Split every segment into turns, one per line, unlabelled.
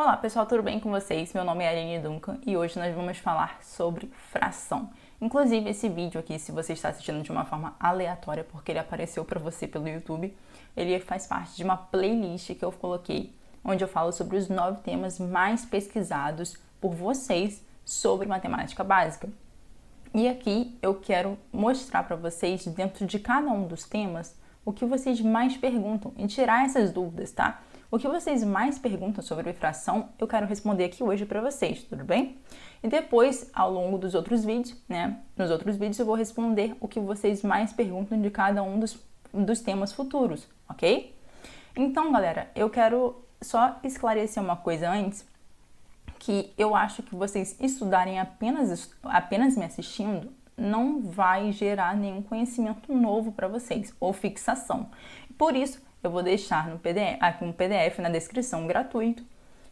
Olá pessoal, tudo bem com vocês? Meu nome é Aline Duncan e hoje nós vamos falar sobre fração. Inclusive esse vídeo aqui, se você está assistindo de uma forma aleatória porque ele apareceu para você pelo YouTube, ele faz parte de uma playlist que eu coloquei, onde eu falo sobre os 9 temas mais pesquisados por vocês sobre matemática básica. E aqui eu quero mostrar para vocês, dentro de cada um dos temas, o que vocês mais perguntam e tirar essas dúvidas, tá? O que vocês mais perguntam sobre fração, eu quero responder aqui hoje para vocês, tudo bem? E depois, ao longo dos outros vídeos, nos outros vídeos eu vou responder o que vocês mais perguntam de cada um dos temas futuros, ok? Então, galera, eu quero só esclarecer uma coisa antes, que eu acho que vocês estudarem apenas me assistindo não vai gerar nenhum conhecimento novo para vocês, ou fixação. Por isso, eu vou deixar no PDF, aqui um PDF na descrição gratuito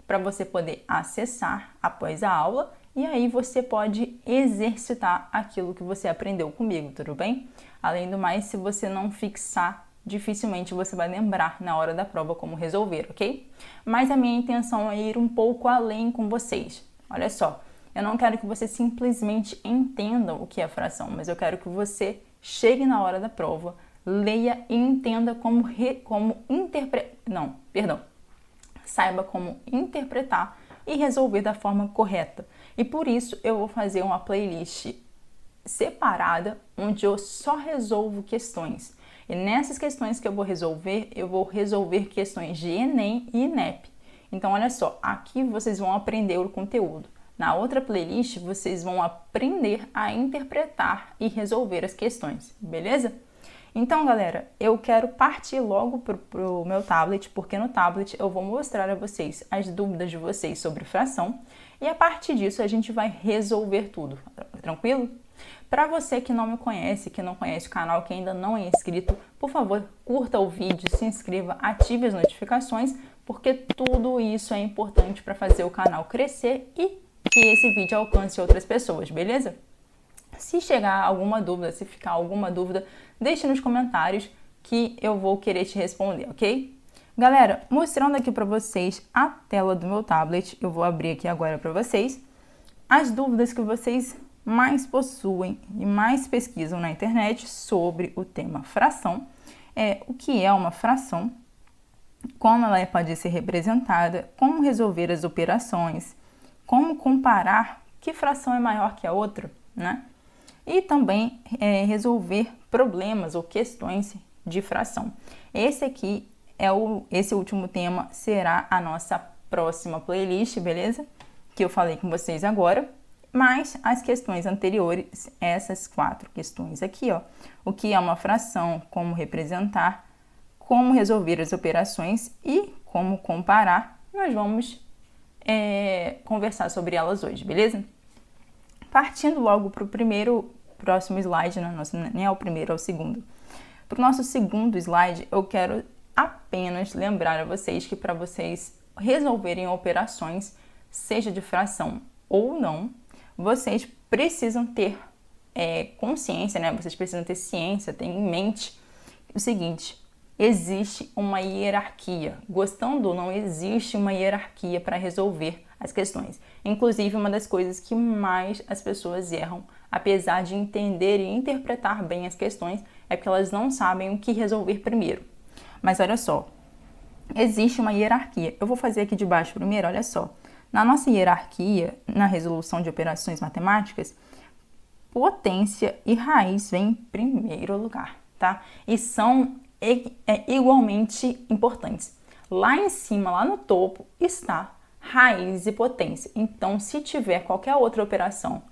para você poder acessar após a aula e aí você pode exercitar aquilo que você aprendeu comigo, tudo bem? Além do mais, se você não fixar, dificilmente você vai lembrar na hora da prova como resolver, ok? Mas a minha intenção é ir um pouco além com vocês. Olha só, eu não quero que você simplesmente entenda o que é fração, mas eu quero que você chegue na hora da prova, leia e entenda saiba como interpretar e resolver da forma correta. E por isso eu vou fazer uma playlist separada, onde eu só resolvo questões. E nessas questões que eu vou resolver questões de Enem e INEP. Então, olha só, aqui vocês vão aprender o conteúdo. Na outra playlist, vocês vão aprender a interpretar e resolver as questões, beleza? Então, galera, eu quero partir logo pro meu tablet, porque no tablet eu vou mostrar a vocês as dúvidas de vocês sobre fração e a partir disso a gente vai resolver tudo, tranquilo? Para você que não me conhece, que não conhece o canal, que ainda não é inscrito, por favor, curta o vídeo, se inscreva, ative as notificações, porque tudo isso é importante para fazer o canal crescer e que esse vídeo alcance outras pessoas, beleza? Se chegar alguma dúvida, se ficar alguma dúvida, deixe nos comentários que eu vou querer te responder, ok? Galera, mostrando aqui para vocês a tela do meu tablet, eu vou abrir aqui agora para vocês as dúvidas que vocês mais possuem e mais pesquisam na internet sobre o tema fração. O que é uma fração, como ela pode ser representada, como resolver as operações, como comparar que fração é maior que a outra, né? E também resolver problemas ou questões de fração. Esse último tema será a nossa próxima playlist, beleza? Que eu falei com vocês agora. Mas as questões anteriores, essas 4 questões aqui, ó, o que é uma fração, como representar, como resolver as operações e como comparar, nós vamos conversar sobre elas hoje, beleza? Partindo logo para o próximo slide, né? Nem é o primeiro, é o segundo. Para o nosso segundo slide, eu quero apenas lembrar a vocês que para vocês resolverem operações, seja de fração ou não, vocês precisam ter consciência, né? Vocês precisam ter ciência, ter em mente o seguinte: existe uma hierarquia. Gostando ou não, existe uma hierarquia para resolver as questões. Inclusive, uma das coisas que mais as pessoas erram, apesar de entender e interpretar bem as questões, é porque elas não sabem o que resolver primeiro. Mas olha só, existe uma hierarquia. Eu vou fazer aqui de baixo primeiro, olha só. Na nossa hierarquia, na resolução de operações matemáticas, potência e raiz vêm em primeiro lugar, tá? E são igualmente importantes. Lá em cima, lá no topo, está raiz e potência. Então, se tiver qualquer outra operação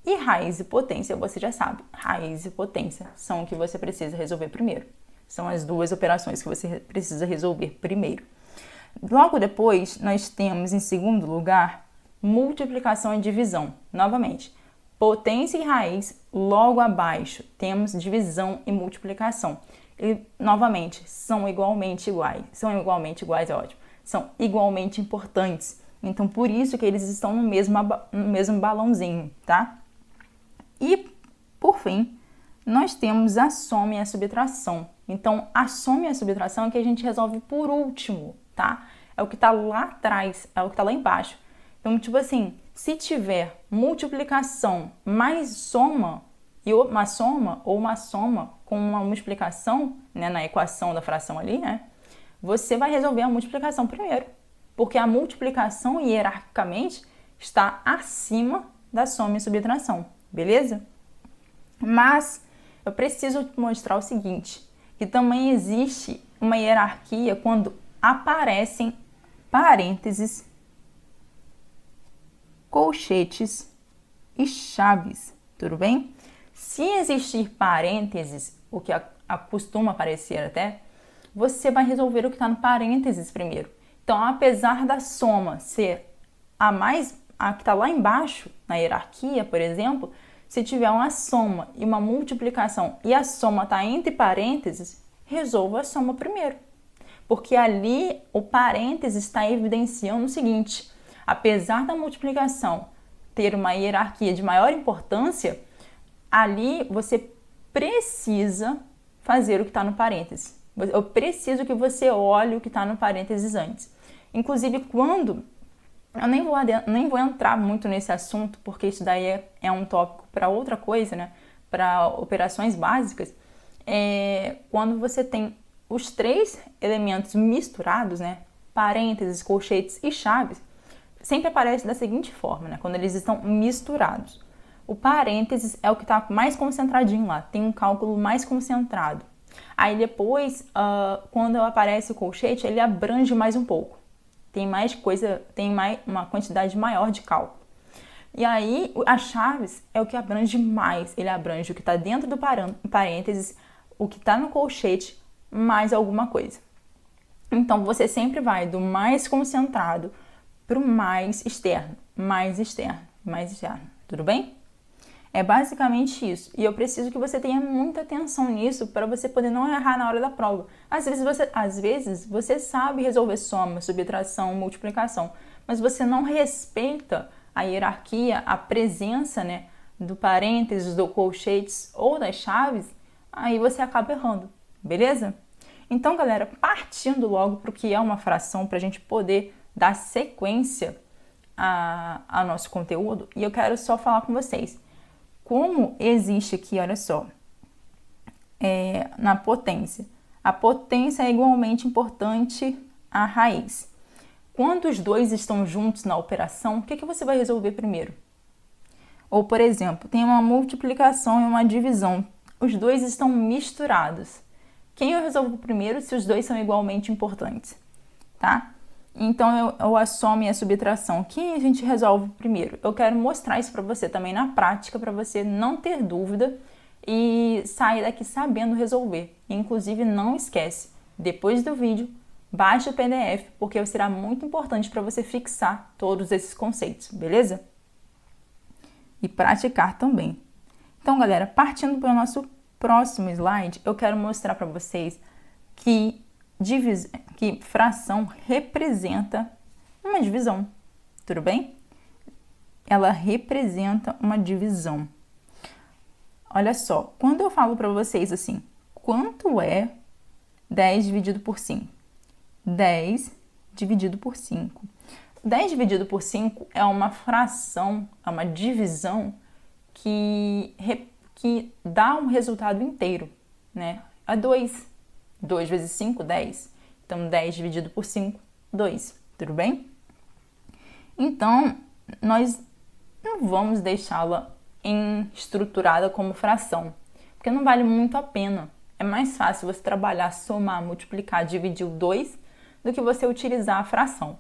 e raiz e potência, você já sabe, raiz e potência são o que você precisa resolver primeiro. São as 2 operações que você precisa resolver primeiro. Logo depois, nós temos em segundo lugar multiplicação e divisão. Novamente, potência e raiz, logo abaixo temos divisão e multiplicação. E novamente, são igualmente iguais. São igualmente iguais, é ótimo. São igualmente importantes. Então, por isso que eles estão no mesmo balãozinho, tá? E, por fim, nós temos a soma e a subtração. Então, a soma e a subtração é que a gente resolve por último, tá? é o que está lá atrás, é o que está lá embaixo. Então, tipo assim, se tiver multiplicação mais soma, e uma soma ou uma soma com uma multiplicação, né, na equação da fração ali, né, você vai resolver a multiplicação primeiro, porque a multiplicação hierarquicamente está acima da soma e subtração, beleza? Mas eu preciso mostrar o seguinte, que também existe uma hierarquia quando aparecem parênteses, colchetes e chaves, tudo bem? Se existir parênteses, o que acostuma aparecer até, você vai resolver o que está no parênteses primeiro. Então, apesar da soma ser a que está lá embaixo, na hierarquia, por exemplo, se tiver uma soma e uma multiplicação e a soma está entre parênteses, resolva a soma primeiro. Porque ali o parênteses está evidenciando o seguinte, apesar da multiplicação ter uma hierarquia de maior importância, ali você precisa fazer o que está no parênteses. Eu preciso que você olhe o que está no parênteses antes. Inclusive, quando... Eu nem vou entrar muito nesse assunto, porque isso daí é um tópico para outra coisa, né? Para operações básicas. Quando você tem os três elementos misturados, né? Parênteses, colchetes e chaves, sempre aparece da seguinte forma, né? Quando eles estão misturados. O parênteses é o que está mais concentradinho lá, tem um cálculo mais concentrado. Aí depois, quando aparece o colchete, ele abrange mais um pouco. Tem mais coisa, uma quantidade maior de cálculo. E aí, as chaves é o que abrange mais. Ele abrange o que está dentro do parênteses, o que está no colchete, mais alguma coisa. Então, você sempre vai do mais concentrado para o mais externo, mais externo, mais externo. Tudo bem? É basicamente isso. E eu preciso que você tenha muita atenção nisso para você poder não errar na hora da prova. Às vezes você sabe resolver soma, subtração, multiplicação, mas você não respeita a hierarquia, a presença, né, do parênteses, do colchetes ou das chaves, aí você acaba errando, beleza? Então, galera, partindo logo para o que é uma fração, para a gente poder dar sequência ao nosso conteúdo, e eu quero só falar com vocês. Como existe aqui, olha só, na potência. A potência é igualmente importante à raiz. Quando os dois estão juntos na operação, o que você vai resolver primeiro? Ou, por exemplo, tem uma multiplicação e uma divisão. Os dois estão misturados. Quem eu resolvo primeiro se os dois são igualmente importantes? Tá? Então, ou a soma e a subtração, quem a gente resolve primeiro? Eu quero mostrar isso para você também na prática, para você não ter dúvida e sair daqui sabendo resolver. Inclusive, não esquece, depois do vídeo, baixe o PDF, porque será muito importante para você fixar todos esses conceitos, beleza? E praticar também. Então, galera, partindo para o nosso próximo slide, eu quero mostrar para vocês que fração representa uma divisão, tudo bem? Ela representa uma divisão. Olha só, quando eu falo para vocês assim, quanto é 10 dividido por 5? 10 dividido por 5. 10 dividido por 5 é uma fração, é uma divisão que dá um resultado inteiro, né? É 2. 2 vezes 5, 10. Então, 10 dividido por 5, 2. Tudo bem? Então, nós não vamos deixá-la estruturada como fração, porque não vale muito a pena. É mais fácil você trabalhar, somar, multiplicar, dividir o 2 do que você utilizar a fração.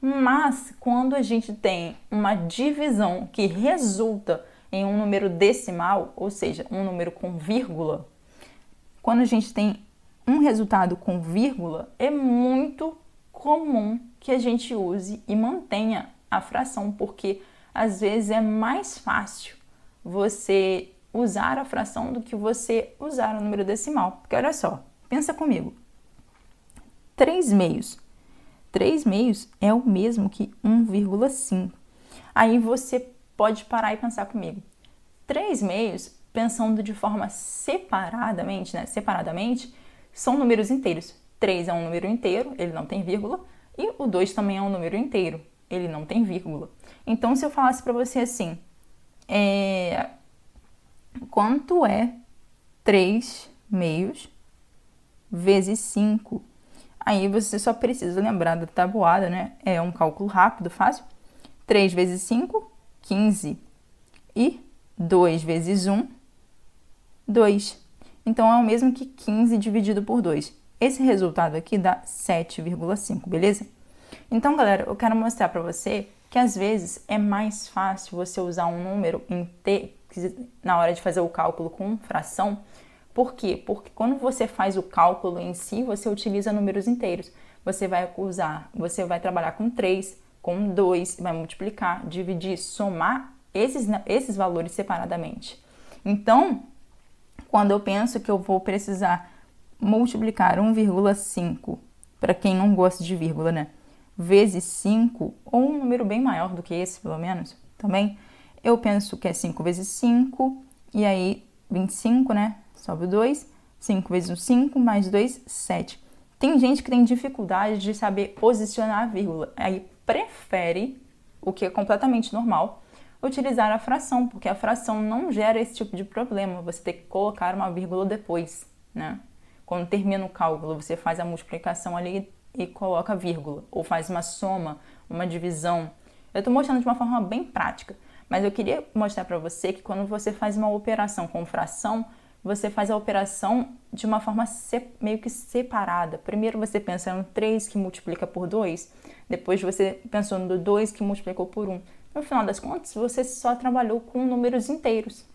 Mas, quando a gente tem uma divisão que resulta em um número decimal, ou seja, um número com vírgula, quando a gente tem um resultado com vírgula, é muito comum que a gente use e mantenha a fração, porque às vezes é mais fácil você usar a fração do que você usar o número decimal. Porque olha só, pensa comigo. 3 meios. 3 meios é o mesmo que 1,5. Aí você pode parar e pensar comigo. 3 meios, pensando de forma separadamente, são números inteiros. 3 é um número inteiro, ele não tem vírgula, E o 2 também é um número inteiro, ele não tem vírgula. Então, se eu falasse para você assim, quanto é 3 meios vezes 5? Aí você só precisa lembrar da tabuada, né? É um cálculo rápido, fácil. 3 vezes 5, 15. E 2 vezes 1, 2. Então, é o mesmo que 15 dividido por 2. Esse resultado aqui dá 7,5, beleza? Então, galera, eu quero mostrar para você que às vezes é mais fácil você usar um número na hora de fazer o cálculo com fração. Por quê? Porque quando você faz o cálculo em si, você utiliza números inteiros. Você vai trabalhar com 3, com 2, vai multiplicar, dividir, somar esses valores separadamente. Então, quando eu penso que eu vou precisar multiplicar 1,5, para quem não gosta de vírgula, né? Vezes 5, ou um número bem maior do que esse, pelo menos, também, eu penso que é 5 vezes 5, e aí 25, né? Sobe o 2, 5 vezes o 5, mais 2, 7. Tem gente que tem dificuldade de saber posicionar a vírgula, aí prefere, o que é completamente normal, utilizar a fração, porque a fração não gera esse tipo de problema, você tem que colocar uma vírgula depois, né? Quando termina o cálculo, você faz a multiplicação ali e coloca a vírgula, ou faz uma soma, uma divisão. Eu estou mostrando de uma forma bem prática, mas eu queria mostrar para você que quando você faz uma operação com fração, você faz a operação de uma forma meio que separada. Primeiro você pensa no 3 que multiplica por 2, depois você pensou no 2 que multiplicou por 1. No final das contas, você só trabalhou com números inteiros,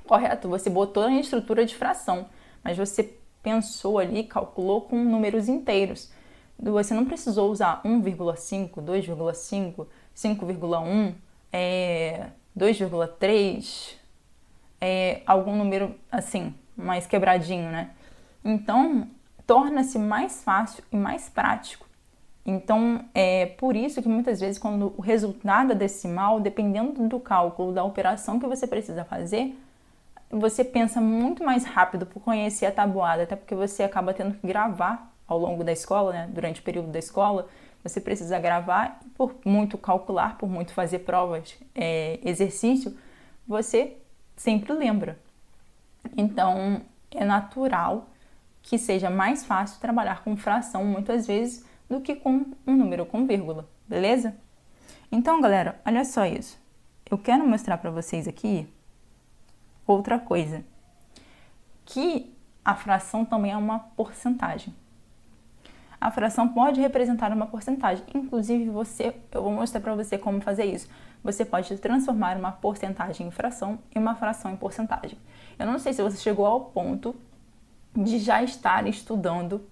correto? Você botou em estrutura de fração, mas você pensou ali, calculou com números inteiros. Você não precisou usar 1,5, 2,5, 5,1, 2,3, algum número assim, mais quebradinho, né? Então, torna-se mais fácil e mais prático. Então, é por isso que muitas vezes quando o resultado é decimal, dependendo do cálculo, da operação que você precisa fazer, você pensa muito mais rápido por conhecer a tabuada, até porque você acaba tendo que gravar ao longo da escola, né? Durante o período da escola, você precisa gravar e por muito calcular, por muito fazer provas, exercício, você sempre lembra. Então, é natural que seja mais fácil trabalhar com fração muitas vezes do que com um número com vírgula, beleza? Então, galera, olha só isso. Eu quero mostrar para vocês aqui outra coisa, que a fração também é uma porcentagem. A fração pode representar uma porcentagem, inclusive eu vou mostrar para você como fazer isso. Você pode transformar uma porcentagem em fração e uma fração em porcentagem. Eu não sei se você chegou ao ponto de já estar estudando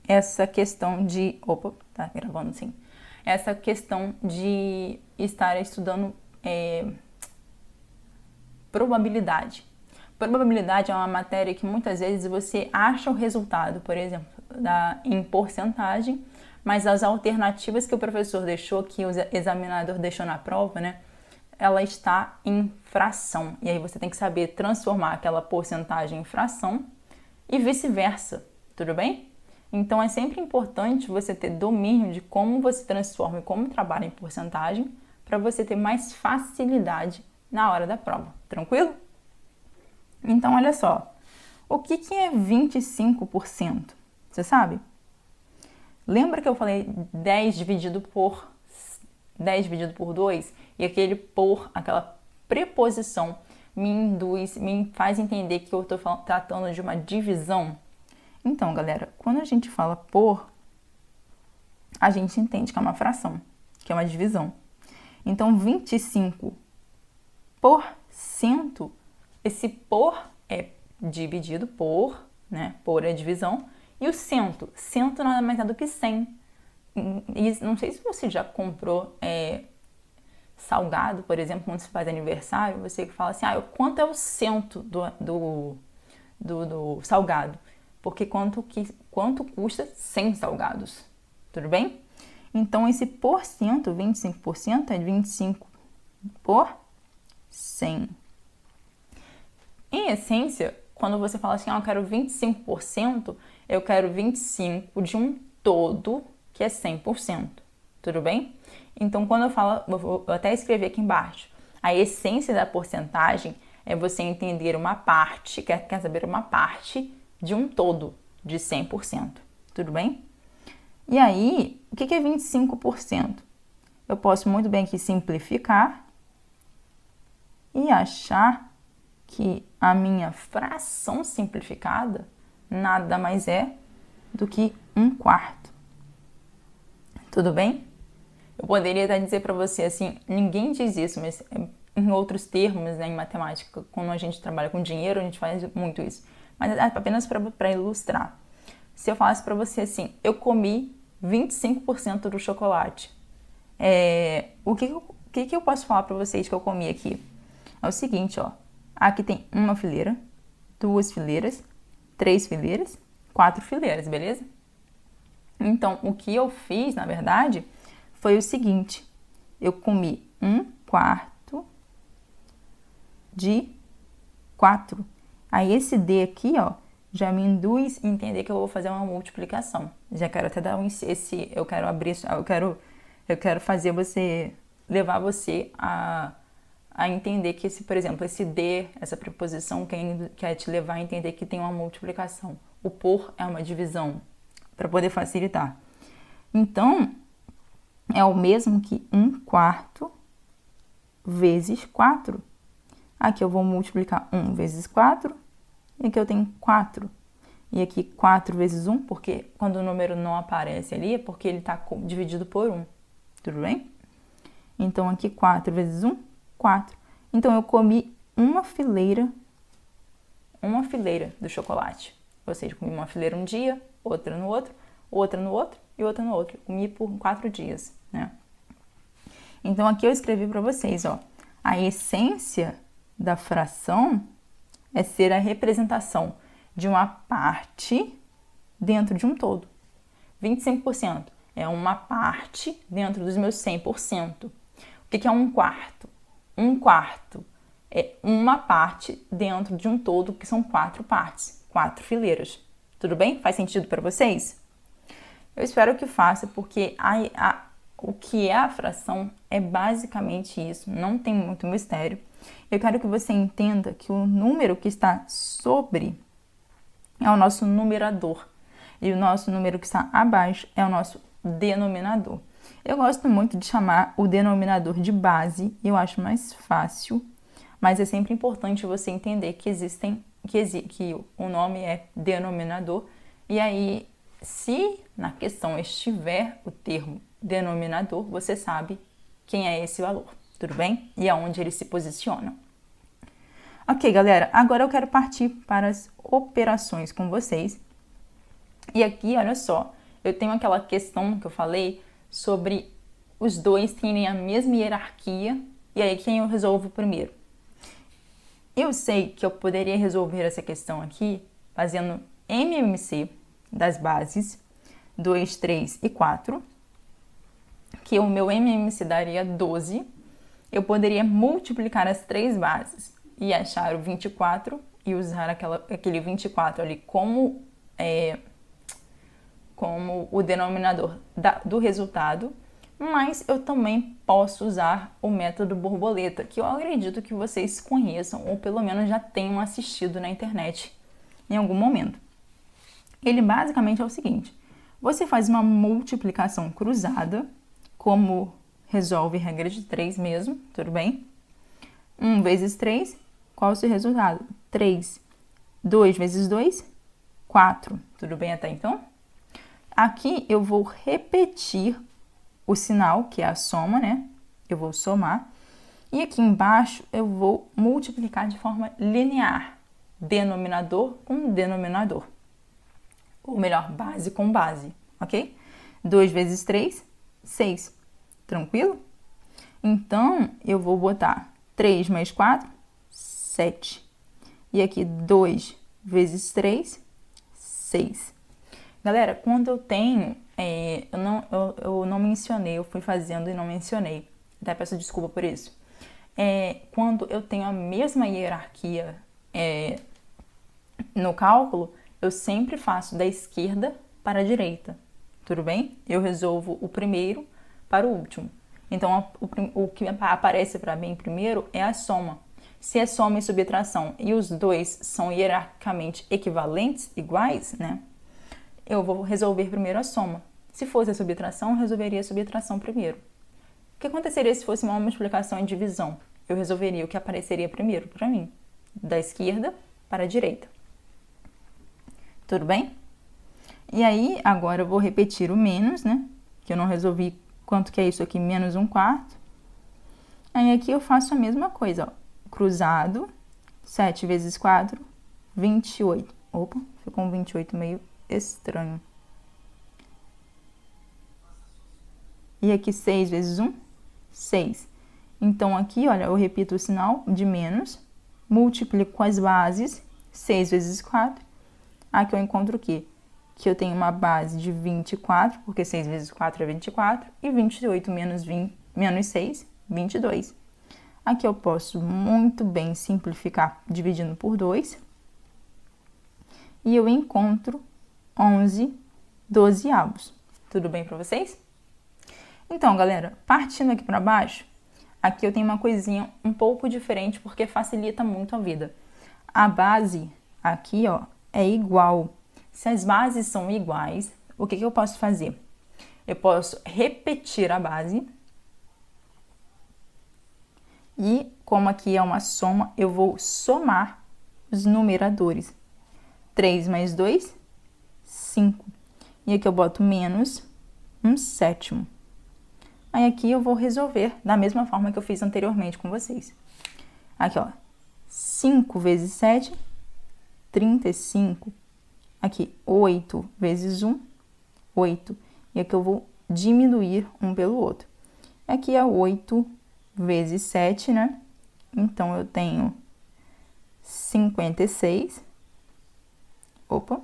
essa questão de... Opa, tá gravando sim. Essa questão de estar estudando probabilidade. Probabilidade é uma matéria que muitas vezes você acha o resultado, por exemplo, em porcentagem, mas as alternativas que o professor deixou, que o examinador deixou na prova, né, ela está em fração. E aí você tem que saber transformar aquela porcentagem em fração e vice-versa, tudo bem? Então é sempre importante você ter domínio de como você transforma e como trabalha em porcentagem para você ter mais facilidade na hora da prova, tranquilo? Então olha só, o que é 25%? Você sabe? Lembra que eu falei 10 dividido por 2? E aquele por, aquela preposição, me faz entender que eu estou tratando de uma divisão. Então, galera, quando a gente fala por, a gente entende que é uma fração, que é uma divisão. Então, 25%, esse por é dividido por, né? Por é divisão. E o cento nada mais é do que 100. E não sei se você já comprou salgado, por exemplo, quando você faz aniversário, você fala assim, quanto é o cento do salgado? Porque quanto custa 100 salgados, tudo bem? Então, esse porcento, 25%, é 25 por 100. Em essência, quando você fala assim, eu quero 25%, eu quero 25 de um todo que é 100%. Tudo bem? Então, quando eu falo, eu vou até escrever aqui embaixo, a essência da porcentagem é você entender uma parte, quer saber uma parte de um todo de 100%. Tudo bem? E aí, o que é 25%? Eu posso muito bem aqui simplificar e achar que a minha fração simplificada nada mais é do que 1/4. Tudo bem? Eu poderia até dizer para você assim, ninguém diz isso, mas em outros termos, né, em matemática, quando a gente trabalha com dinheiro, a gente faz muito isso. Mas é apenas para ilustrar. Se eu falasse para você assim, eu comi 25% do chocolate, o que eu posso falar para vocês que eu comi aqui? É o seguinte, ó. Aqui tem uma fileira, 2 fileiras, 3 fileiras, 4 fileiras, beleza? Então, o que eu fiz, na verdade, foi o seguinte. Eu comi 1/4 de 4. Aí esse D aqui, ó, já me induz a entender que eu vou fazer uma multiplicação. Já quero até dar eu quero abrir, eu quero fazer você, levar você a entender que por exemplo, esse D, essa preposição quer te levar a entender que tem uma multiplicação. O por é uma divisão, para poder facilitar. Então, é o mesmo que 1/4 vezes 4. Aqui eu vou multiplicar 1 vezes 4, e aqui eu tenho 4. E aqui 4 vezes 1, porque quando o número não aparece ali, é porque ele está dividido por 1. Tudo bem? Então, aqui 4 vezes 1, 4. Então, eu comi uma fileira do chocolate. Ou seja, comi uma fileira um dia, outra no outro, outra no outro e outra no outro. Comi por 4 dias, né? Então, aqui eu escrevi para vocês, ó. A essência da fração é ser a representação de uma parte dentro de um todo. 25% é uma parte dentro dos meus 100%. O que é 1/4? 1/4 é uma parte dentro de um todo, que são 4 partes, 4 fileiras. Tudo bem? Faz sentido para vocês? Eu espero que faça, porque o que é a fração é basicamente isso, não tem muito mistério. Eu quero que você entenda que o número que está sobre é o nosso numerador e o nosso número que está abaixo é o nosso denominador. Eu gosto muito de chamar o denominador de base, eu acho mais fácil, mas é sempre importante você entender que o nome é denominador, e aí, se na questão estiver o termo denominador, você sabe quem é esse valor, tudo bem? E aonde ele se posiciona. Ok, galera, agora eu quero partir para as operações com vocês. E aqui, olha só, eu tenho aquela questão que eu falei sobre os dois terem a mesma hierarquia, e aí quem eu resolvo primeiro? Eu sei que eu poderia resolver essa questão aqui fazendo MMC das bases 2, 3 e 4, que o meu MMC daria 12. Eu poderia multiplicar as 3 bases e achar o 24 e usar aquele 24 ali como o denominador do resultado, mas eu também posso usar o método borboleta, que eu acredito que vocês conheçam ou pelo menos já tenham assistido na internet em algum momento. Ele basicamente é o seguinte: você faz uma multiplicação cruzada, como resolve regra de 3 mesmo, tudo bem? 1 vezes 3, qual é o seu resultado? 3. 2 vezes 2, 4. Tudo bem até então? Aqui eu vou repetir o sinal, que é a soma, né? Eu vou somar. E aqui embaixo eu vou multiplicar de forma linear, denominador com denominador. Ou melhor, base com base, ok? 2 vezes 3, 6. Tranquilo? Então, eu vou botar 3 mais 4, 7. E aqui 2 vezes 3, 6. Galera, quando eu tenho... eu não mencionei, eu fui fazendo e não mencionei. Até peço desculpa por isso. Quando eu tenho a mesma hierarquia no cálculo, eu sempre faço da esquerda para a direita. tudo bem? Eu resolvo o primeiro para o último. Então, o que aparece para mim primeiro é a soma. Se é soma e subtração e os dois são hierarquicamente equivalentes, iguais, né? Eu vou resolver primeiro a soma. Se fosse a subtração, eu resolveria a subtração primeiro. O que aconteceria se fosse uma multiplicação e divisão? Eu resolveria o que apareceria primeiro para mim, da esquerda para a direita. Tudo bem? E aí, agora eu vou repetir o menos, né? Que eu não resolvi quanto que é isso aqui, menos 1/4. Aí aqui eu faço a mesma coisa, ó. Cruzado, 7 vezes 4, 28. Opa, ficou um 28 meio estranho. E aqui 6 vezes 1, 6. Então aqui, olha, eu repito o sinal de menos, multiplico com as bases, 6 vezes 4. Aqui eu encontro o quê? Que eu tenho uma base de 24, porque 6 vezes 4 é 24, e 28 menos 6, 22. Aqui eu posso muito bem simplificar dividindo por 2. E eu encontro 11 dozeavos. Tudo bem para vocês? Então, galera, partindo aqui para baixo, aqui eu tenho uma coisinha um pouco diferente, porque facilita muito a vida. A base aqui, ó, é igual. Se as bases são iguais, o que eu posso fazer? Eu posso repetir a base. E, como aqui é uma soma, eu vou somar os numeradores. 3 mais 2, 5. E aqui eu boto menos 1/7. Aí aqui eu vou resolver da mesma forma que eu fiz anteriormente com vocês. Aqui, ó. 5 vezes 7, 35. Aqui, 8 vezes 1, 8. E aqui eu vou diminuir um pelo outro. Aqui é 8 vezes 7, né? Então, eu tenho 56. Opa.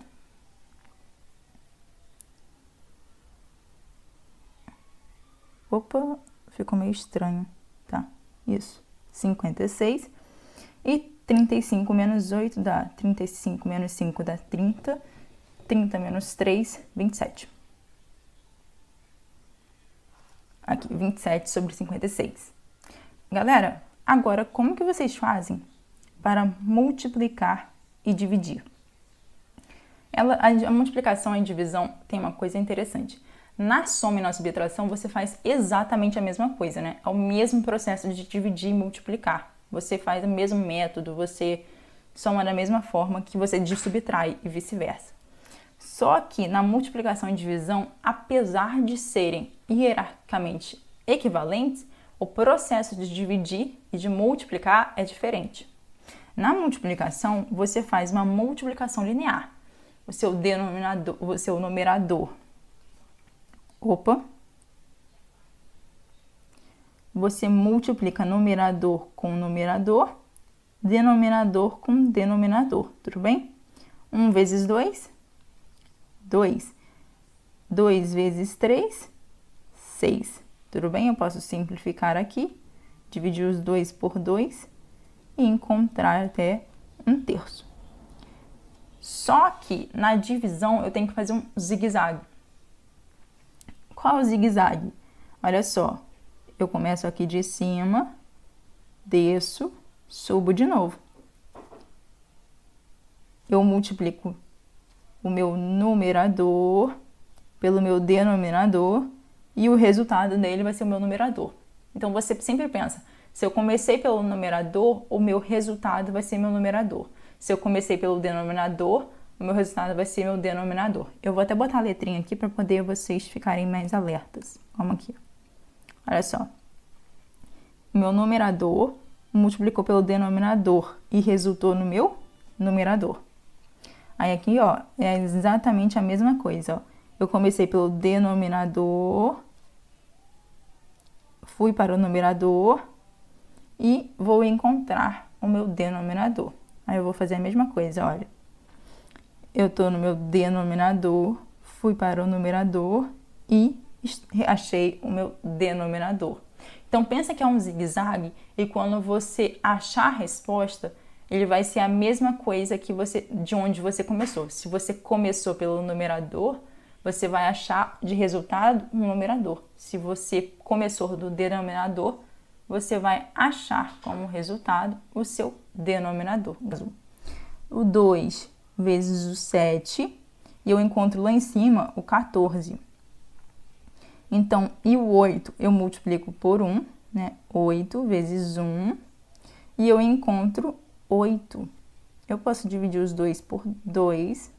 Opa, ficou meio estranho, tá? Isso, 56. E 35 menos 8 dá 35 menos 5 dá 30. 30 menos 3, 27. Aqui, 27 sobre 56. Galera, agora como que vocês fazem para multiplicar e dividir? A multiplicação e divisão tem uma coisa interessante. Na soma e na subtração, você faz exatamente a mesma coisa, né? É o mesmo processo de dividir e multiplicar. Você faz o mesmo método, você soma da mesma forma que você subtrai e vice-versa. Só que na multiplicação e divisão, apesar de serem hierarquicamente equivalentes, o processo de dividir e de multiplicar é diferente. Na multiplicação, você faz uma multiplicação linear. O seu denominador, o seu numerador. Você multiplica numerador com numerador, denominador com denominador, tudo bem? 1 vezes 2, 2. 2 vezes 3, 6. Tudo bem? Eu posso simplificar aqui, dividir os 2 por 2 e encontrar até 1/3. Só que na divisão eu tenho que fazer um zigue-zague. Qual é o zigue-zague? Olha só, eu começo aqui de cima, desço, subo de novo. Eu multiplico o meu numerador pelo meu denominador e o resultado dele vai ser o meu numerador. Então, você sempre pensa, se eu comecei pelo numerador, o meu resultado vai ser meu numerador. Se eu comecei pelo denominador, o meu resultado vai ser meu denominador. Eu vou até botar a letrinha aqui para poder vocês ficarem mais alertas. Vamos aqui. Olha só. O meu numerador multiplicou pelo denominador e resultou no meu numerador. Aí aqui, ó, é exatamente a mesma coisa, ó. Eu comecei pelo denominador, fui para o numerador e vou encontrar o meu denominador. Aí eu vou fazer a mesma coisa, olha. Eu estou no meu denominador, fui para o numerador e achei o meu denominador. Então, pensa que é um zigue-zague e quando você achar a resposta, ele vai ser a mesma coisa que de onde você começou. Se você começou pelo numerador, você vai achar de resultado um numerador. Se você começou do denominador, você vai achar como resultado o seu denominador. O 2 vezes o 7, e eu encontro lá em cima o 14. Então, e o 8 eu multiplico por 1, né? 8 vezes 1, e eu encontro 8. Eu posso dividir os 2 por 2,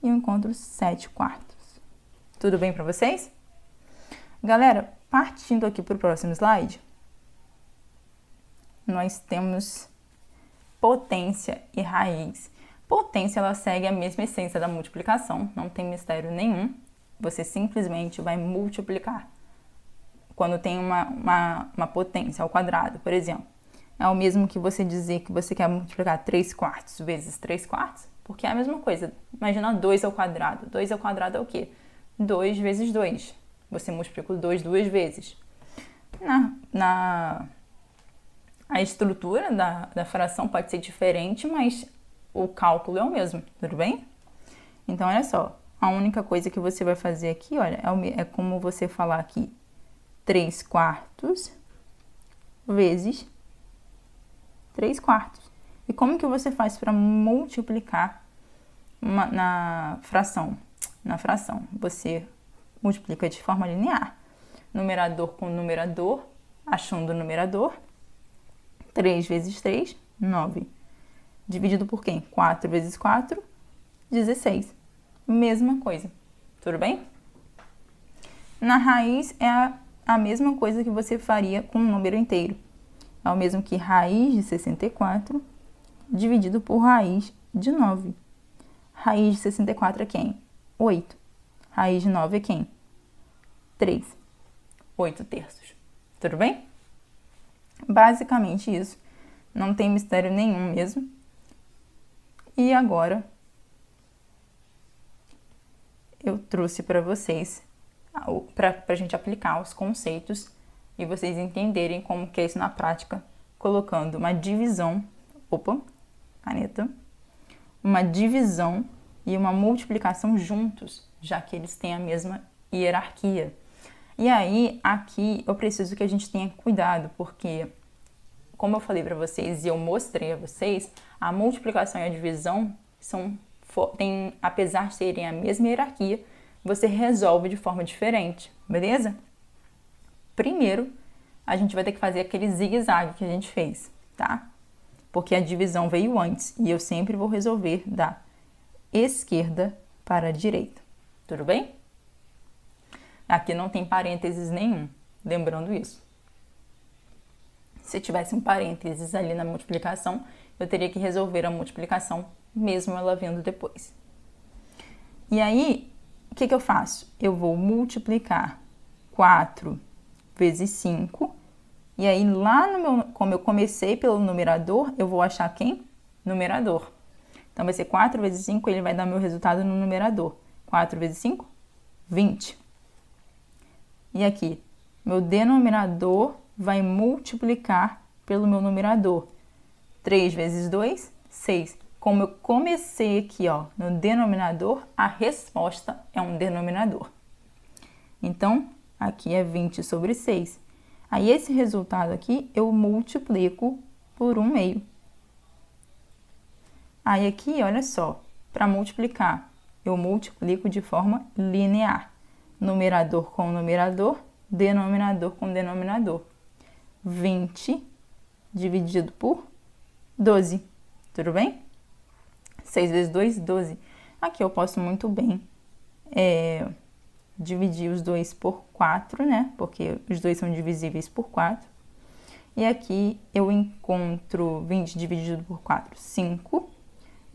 e eu encontro 7 quartos. Tudo bem para vocês? Galera, partindo aqui para o próximo slide, nós temos potência e raiz. Potência, ela segue a mesma essência da multiplicação, não tem mistério nenhum. Você simplesmente vai multiplicar. Quando tem uma potência ao quadrado, por exemplo, é o mesmo que você dizer que você quer multiplicar 3 quartos vezes 3 quartos, porque é a mesma coisa. Imagina 2 ao quadrado. 2 ao quadrado é o quê? 2 vezes 2. Você multiplica o 2 duas vezes. A estrutura da fração pode ser diferente, mas o cálculo é o mesmo, tudo bem? Então, olha só, a única coisa que você vai fazer aqui, olha, é como você falar aqui 3 quartos vezes 3 quartos. E como que você faz para multiplicar na fração? Na fração, você multiplica de forma linear. Numerador com numerador, achando o numerador. 3 vezes 3, 9. Dividido por quem? 4 vezes 4, 16. Mesma coisa. Tudo bem? Na raiz é a mesma coisa que você faria com um número inteiro. É o mesmo que raiz de 64 dividido por raiz de 9. Raiz de 64 é quem? 8. Raiz de 9 é quem? 3. 8 terços. Tudo bem? Basicamente isso. Não tem mistério nenhum mesmo. E agora eu trouxe para vocês, para a gente aplicar os conceitos e vocês entenderem como que é isso na prática, colocando uma divisão, caneta, uma divisão e uma multiplicação juntos, já que eles têm a mesma hierarquia. E aí, aqui, eu preciso que a gente tenha cuidado, porque, como eu falei para vocês e eu mostrei a vocês, a multiplicação e a divisão apesar de terem a mesma hierarquia, você resolve de forma diferente, beleza? Primeiro, a gente vai ter que fazer aquele zigue-zague que a gente fez, tá? Porque a divisão veio antes e eu sempre vou resolver da esquerda para a direita, tudo bem? Aqui não tem parênteses nenhum, lembrando isso. Se tivesse um parênteses ali na multiplicação, eu teria que resolver a multiplicação, mesmo ela vindo depois. E aí, o que eu faço? Eu vou multiplicar 4 vezes 5, e aí lá como eu comecei pelo numerador, eu vou achar quem? Numerador. Então, vai ser 4 vezes 5, ele vai dar meu resultado no numerador. 4 vezes 5, 20. E aqui, meu denominador vai multiplicar pelo meu numerador. 3 vezes 2, 6. Como eu comecei aqui, ó, no denominador, a resposta é um denominador. Então, aqui é 20 sobre 6. Aí, esse resultado aqui, eu multiplico por 1/2. Aí, aqui, olha só, para multiplicar, eu multiplico de forma linear. Numerador com numerador, denominador com denominador. 20 dividido por 12, tudo bem? 6 vezes 2, 12. Aqui eu posso muito bem dividir os 2 por 4, né? Porque os 2 são divisíveis por 4. E aqui eu encontro 20 dividido por 4, 5.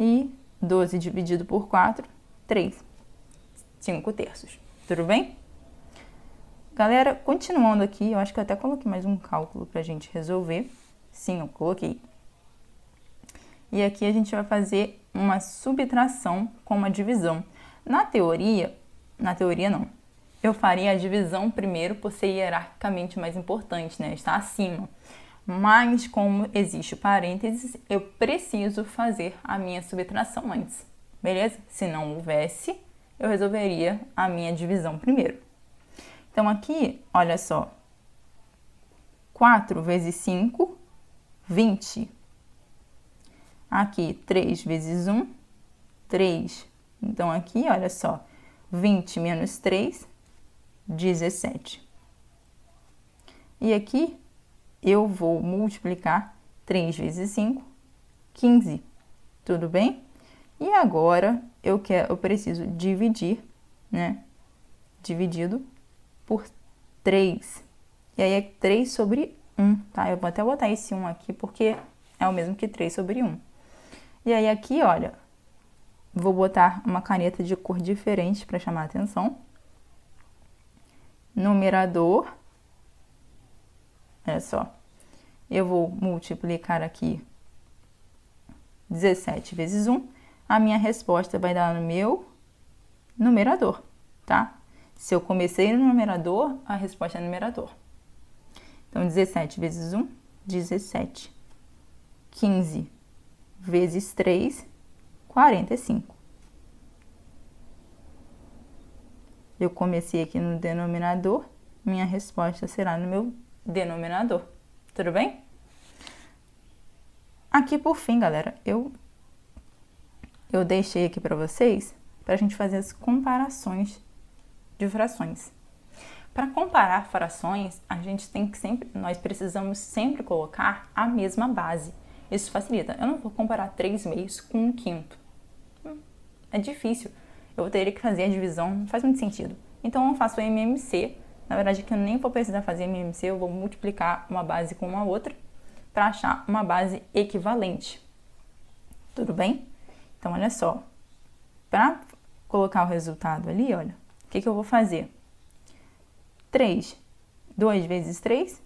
E 12 dividido por 4, 3. 5 terços. Tudo bem? Galera, continuando aqui, eu acho que eu até coloquei mais um cálculo pra gente resolver. Sim, eu coloquei. E aqui a gente vai fazer uma subtração com uma divisão. Na teoria não. Eu faria a divisão primeiro por ser hierarquicamente mais importante, né? Está acima. Mas como existe o parênteses, eu preciso fazer a minha subtração antes. beleza? Se não houvesse, eu resolveria a minha divisão primeiro. Então, aqui, olha só, 4 vezes 5, 20. Aqui, 3 vezes 1, 3. Então, aqui, olha só, 20 menos 3, 17. E aqui, eu vou multiplicar 3 vezes 5, 15. Tudo bem? E agora, eu preciso dividir, né? Dividido por 3. E aí, é 3 sobre 1, tá? Eu vou até botar esse 1 aqui, porque é o mesmo que 3 sobre 1. E aí, aqui, olha, vou botar uma caneta de cor diferente para chamar a atenção. Numerador. Olha só. Eu vou multiplicar aqui 17 vezes 1. A minha resposta vai dar no meu numerador, tá? Se eu comecei no numerador, a resposta é numerador. Então, 17 vezes 1, 17. 15 vezes 3, 45. Eu comecei aqui no denominador, minha resposta será no meu denominador. Tudo bem? Aqui, por fim, galera, eu deixei aqui para vocês, para a gente fazer as comparações de frações. Para comparar frações, a gente tem que nós precisamos sempre colocar a mesma base. Isso facilita. Eu não vou comparar 3 meios com 1/5. É difícil. Eu teria que fazer a divisão, não faz muito sentido. Então, eu faço o MMC. Na verdade, que eu nem vou precisar fazer MMC, eu vou multiplicar uma base com uma outra para achar uma base equivalente. Tudo bem? Então, olha só. Para colocar o resultado ali, olha, o que eu vou fazer? 3. 2 vezes 3,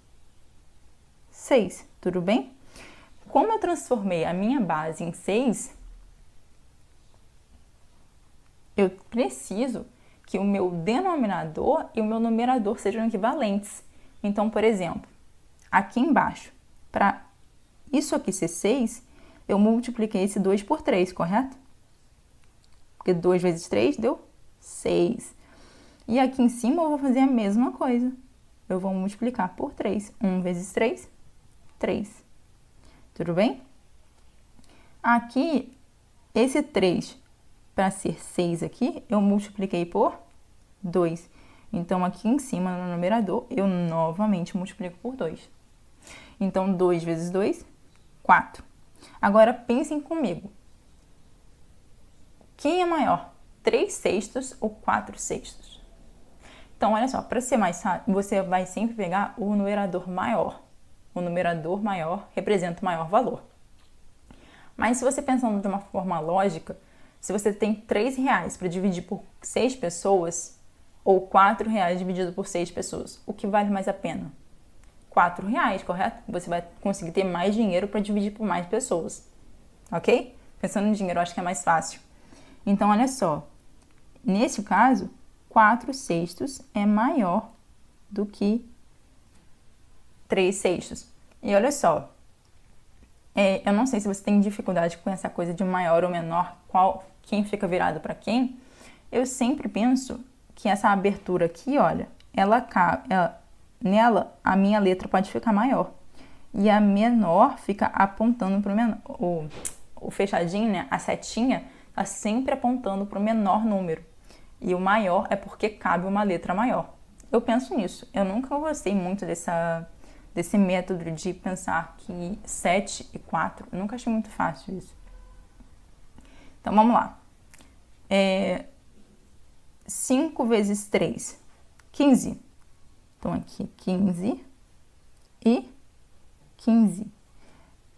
6. Tudo bem? Como eu transformei a minha base em 6, eu preciso que o meu denominador e o meu numerador sejam equivalentes. Então, por exemplo, aqui embaixo, para isso aqui ser 6, eu multipliquei esse 2 por 3, correto? Porque 2 vezes 3 deu 6. E aqui em cima eu vou fazer a mesma coisa. Eu vou multiplicar por 3. 1 vezes 3, 3. Tudo bem? Aqui, esse 3, para ser 6 aqui, eu multipliquei por 2. Então, aqui em cima, no numerador, eu novamente multiplico por 2. Então, 2 vezes 2, 4. Agora, pensem comigo. Quem é maior? 3/6 ou 4/6? Então, olha só, para ser mais fácil, você vai sempre pegar o numerador maior. O numerador maior representa o maior valor. Mas se você pensando de uma forma lógica, se você tem R$3 para dividir por 6 pessoas, ou R$4 dividido por 6 pessoas, o que vale mais a pena? R$4, correto? Você vai conseguir ter mais dinheiro para dividir por mais pessoas, ok? Pensando em dinheiro, eu acho que é mais fácil. Então, olha só, nesse caso, 4/6 é maior do que 3/6. E olha só, eu não sei se você tem dificuldade com essa coisa de maior ou menor, quem fica virado para quem. Eu sempre penso que essa abertura aqui, olha, nela a minha letra pode ficar maior. E a menor fica apontando para o menor. O fechadinho, né, a setinha, está sempre apontando para o menor número. E o maior é porque cabe uma letra maior. Eu penso nisso. Eu nunca gostei muito desse método de pensar que 7 e 4. Eu nunca achei muito fácil isso. Então, vamos lá. 5 vezes 3, 15. Então, aqui 15 e 15.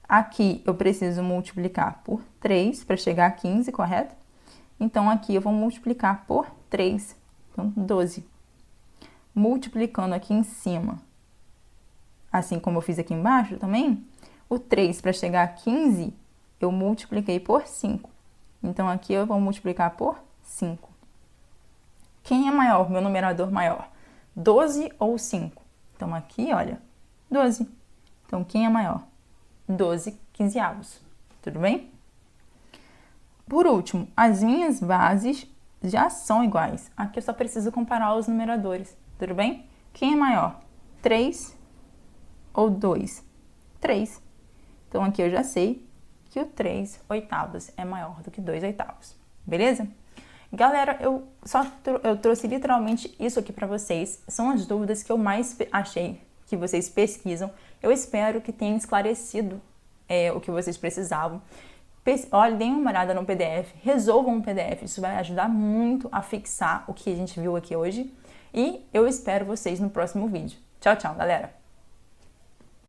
Aqui eu preciso multiplicar por 3 para chegar a 15, correto? Então, aqui eu vou multiplicar por 3. Então, 12. Multiplicando aqui em cima, assim como eu fiz aqui embaixo também, o 3 para chegar a 15, eu multipliquei por 5. Então, aqui eu vou multiplicar por 5. Quem é maior, meu numerador maior? 12 ou 5? Então, aqui, olha, 12. Então, quem é maior? 12 quinzeavos. Tudo bem? Por último, as minhas bases já são iguais. Aqui eu só preciso comparar os numeradores, tudo bem? Quem é maior? 3 ou 2? 3. Então aqui eu já sei que o 3 oitavos é maior do que 2 oitavos, beleza? Galera, eu trouxe literalmente isso aqui para vocês. São as dúvidas que eu mais achei que vocês pesquisam. Eu espero que tenha esclarecido o que vocês precisavam. Olha, deem uma olhada no PDF, resolvam um PDF, isso vai ajudar muito a fixar o que a gente viu aqui hoje. E eu espero vocês no próximo vídeo. Tchau, tchau, galera!